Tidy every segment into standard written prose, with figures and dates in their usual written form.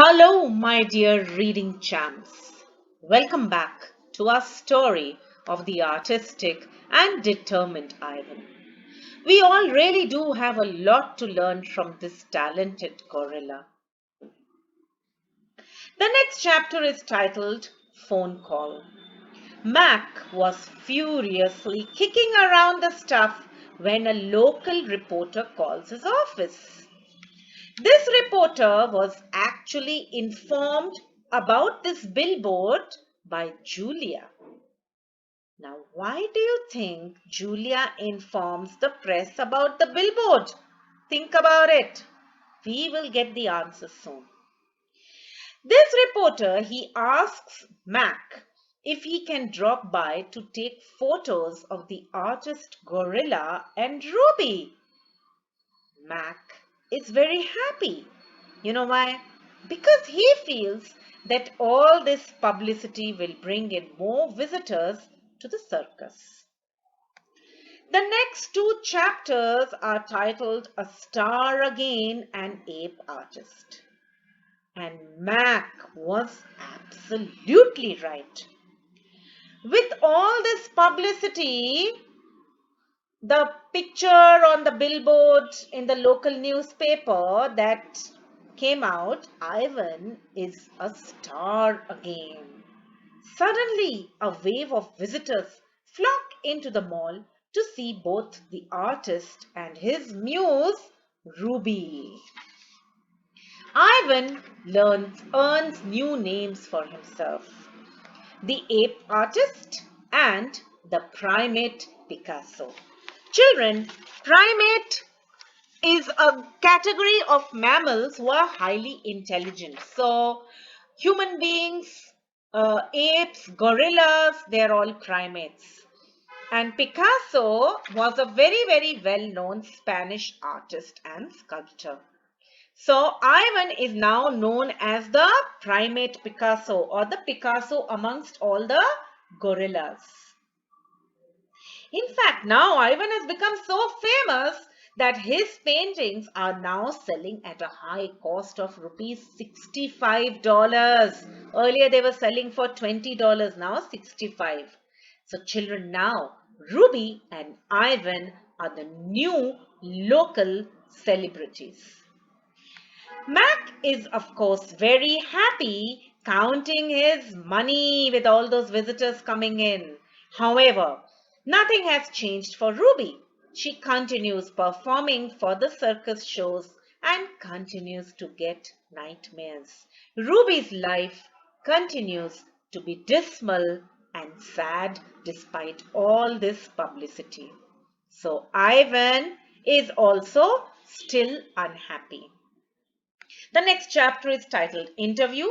Hello, my dear reading champs. Welcome back to our story of the artistic and determined Ivan. We all really do have a lot to learn from this talented gorilla. The next chapter is titled Phone Call. Mac was furiously kicking around the stuff when a local reporter calls his office. This reporter was actually informed about this billboard by Julia. Now, why do you think Julia informs the press about the billboard? Think about it. We will get the answer soon. This reporter, he asks Mac if he can drop by to take photos of the artist Gorilla and Ruby. Mac is very happy. You know why? Because he feels that all this publicity will bring in more visitors to the circus. The next two chapters are titled A Star Again and Ape Artist. And Mac was absolutely right. With all this publicity, the picture on the billboard in the local newspaper that came out, Ivan is a star again. Suddenly, a wave of visitors flock into the mall to see both the artist and his muse, Ruby. Ivan earns new names for himself: the ape artist and the primate Picasso. Children, primate is a category of mammals who are highly intelligent. So, human beings, apes, gorillas, they're all primates. And Picasso was a very, very well known Spanish artist and sculptor. So, Ivan is now known as the primate Picasso, or the Picasso amongst all the gorillas. In fact, now Ivan has become so famous that his paintings are now selling at a high cost of rupees $65. Earlier they were selling for $20, now 65. So children, now Ruby and Ivan are the new local celebrities. Mac is, of course, very happy counting his money with all those visitors coming in. However, nothing has changed for Ruby. She continues performing for the circus shows and continues to get nightmares. Ruby's life continues to be dismal and sad despite all this publicity. So Ivan is also still unhappy. The next chapter is titled Interview.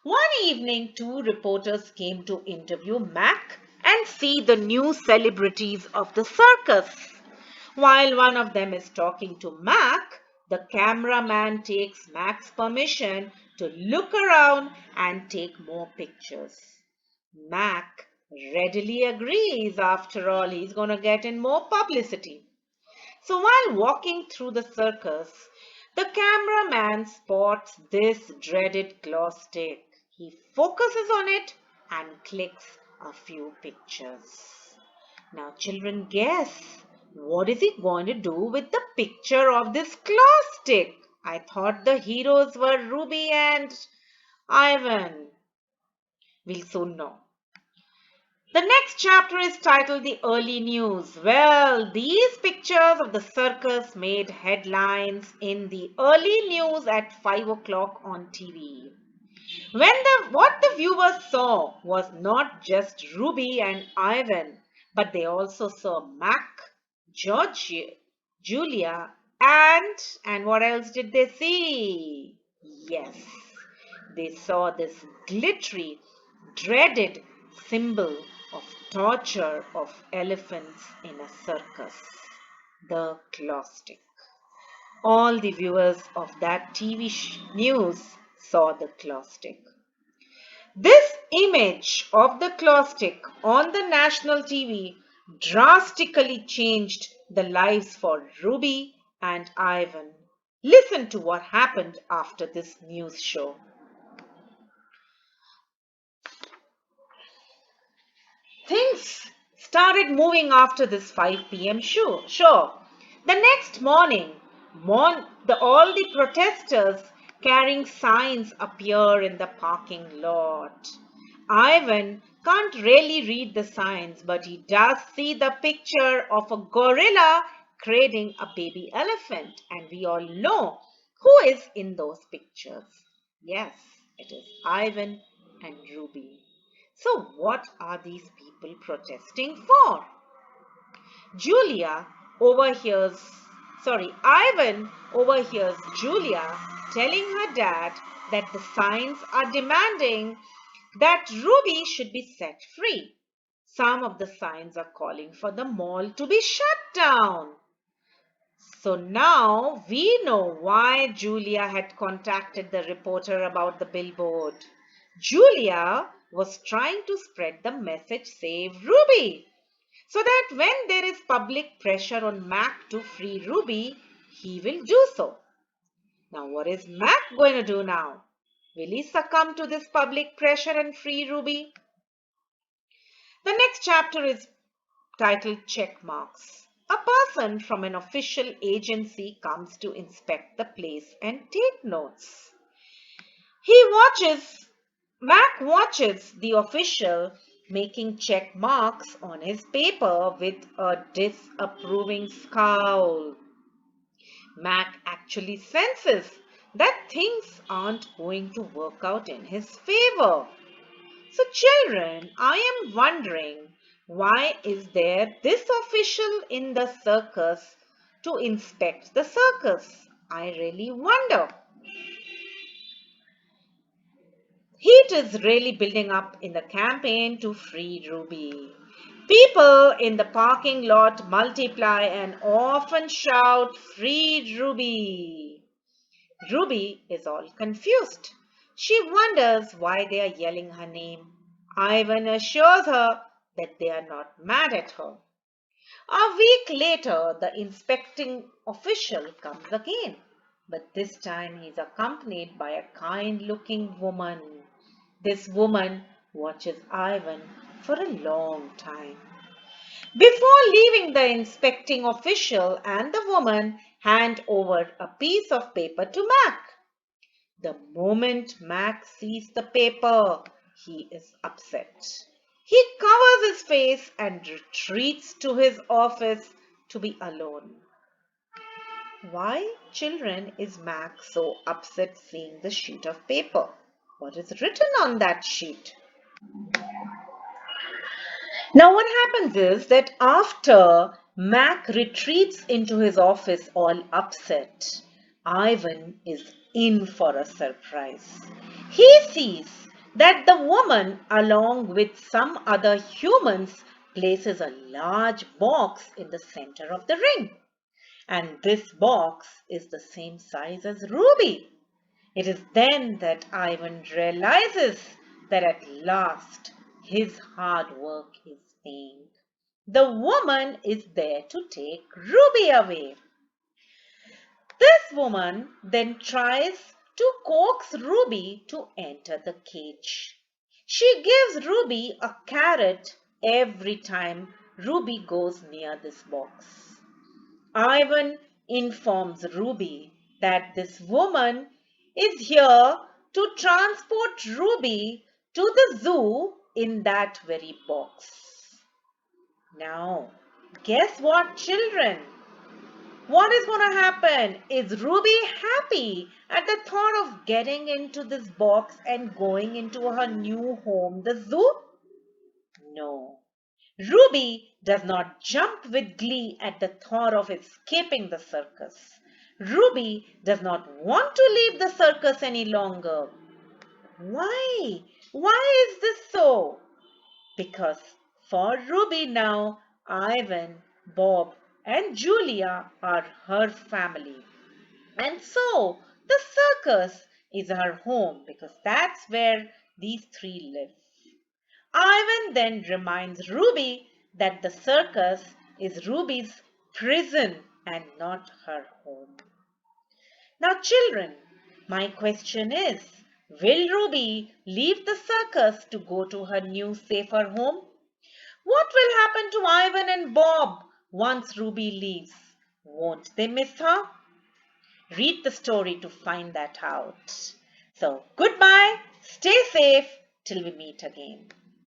One evening, two reporters came to interview Mac and see the new celebrities of the circus. While one of them is talking to Mac, the cameraman takes Mac's permission to look around and take more pictures. Mac readily agrees. After all, he's going to get in more publicity. So while walking through the circus, the cameraman spots this dreaded glow stick. He focuses on it and clicks a few pictures. Now children, guess, what is he going to do with the picture of this glow stick? I thought the heroes were Ruby and Ivan. We'll soon know. The next chapter is titled The Early News. Well, these pictures of the circus made headlines in the early news at 5 o'clock on TV. What the viewers saw was not just Ruby and Ivan, but they also saw Mac, George, Julia, and what else did they see? Yes, they saw this glittery, dreaded symbol of torture of elephants in a circus, the glow stick. All the viewers of that TV news saw the glow stick. This image of the glow stick on the national TV drastically changed the lives for Ruby and Ivan. Listen to what happened after this news show. Things started moving after this 5 p.m. show. The next morning, all the protesters carrying signs appear in the parking lot. Ivan can't really read the signs, but he does see the picture of a gorilla cradling a baby elephant, and we all know who is in those pictures. Yes, it is Ivan and Ruby. So, what are these people protesting for? Julia overhears, Ivan overhears Julia telling her dad that the signs are demanding that Ruby should be set free. Some of the signs are calling for the mall to be shut down. So now we know why Julia had contacted the reporter about the billboard. Julia was trying to spread the message Save Ruby, so that when there is public pressure on Mac to free Ruby, he will do so. Now what is Mac going to do now? Will he succumb to this public pressure and free Ruby? The next chapter is titled Check Marks. A person from an official agency comes to inspect the place and take notes. Mac watches the official making check marks on his paper with a disapproving scowl. Mac actually senses that things aren't going to work out in his favor. So children, I am wondering, why is there this official in the circus to inspect the circus? I really wonder. Heat is really building up in the campaign to free Ruby. People in the parking lot multiply and often shout, "Free Ruby!" Ruby is all confused. She wonders why they are yelling her name. Ivan assures her that they are not mad at her. A week later, the inspecting official comes again, but this time he is accompanied by a kind-looking woman. This woman watches Ivan for a long time. Before leaving, the inspecting official and the woman hand over a piece of paper to Mac. The moment Mac sees the paper, he is upset. He covers his face and retreats to his office to be alone. Why, children, is Mac so upset seeing the sheet of paper? What is written on that sheet? Now what happens is that after Mac retreats into his office all upset, Ivan is in for a surprise. He sees that the woman, along with some other humans, places a large box in the center of the ring. And this box is the same size as Ruby. It is then that Ivan realizes that at last his hard work is paying. The woman is there to take Ruby away. This woman then tries to coax Ruby to enter the cage. She gives Ruby a carrot every time Ruby goes near this box. Ivan informs Ruby that this woman is here to transport Ruby to the zoo in that very box. Now, guess what, children? What is going to happen? Is Ruby happy at the thought of getting into this box and going into her new home, the zoo? No. Ruby does not jump with glee at the thought of escaping the circus. Ruby does not want to leave the circus any longer. Why? Why is this so? Because for Ruby now, Ivan, Bob, and Julia are her family. And so the circus is her home because that's where these three live. Ivan then reminds Ruby that the circus is Ruby's prison and not her home. Now, children, my question is, will Ruby leave the circus to go to her new safer home? What will happen to Ivan and Bob once Ruby leaves? Won't they miss her? Read the story to find that out. So, goodbye, stay safe till we meet again.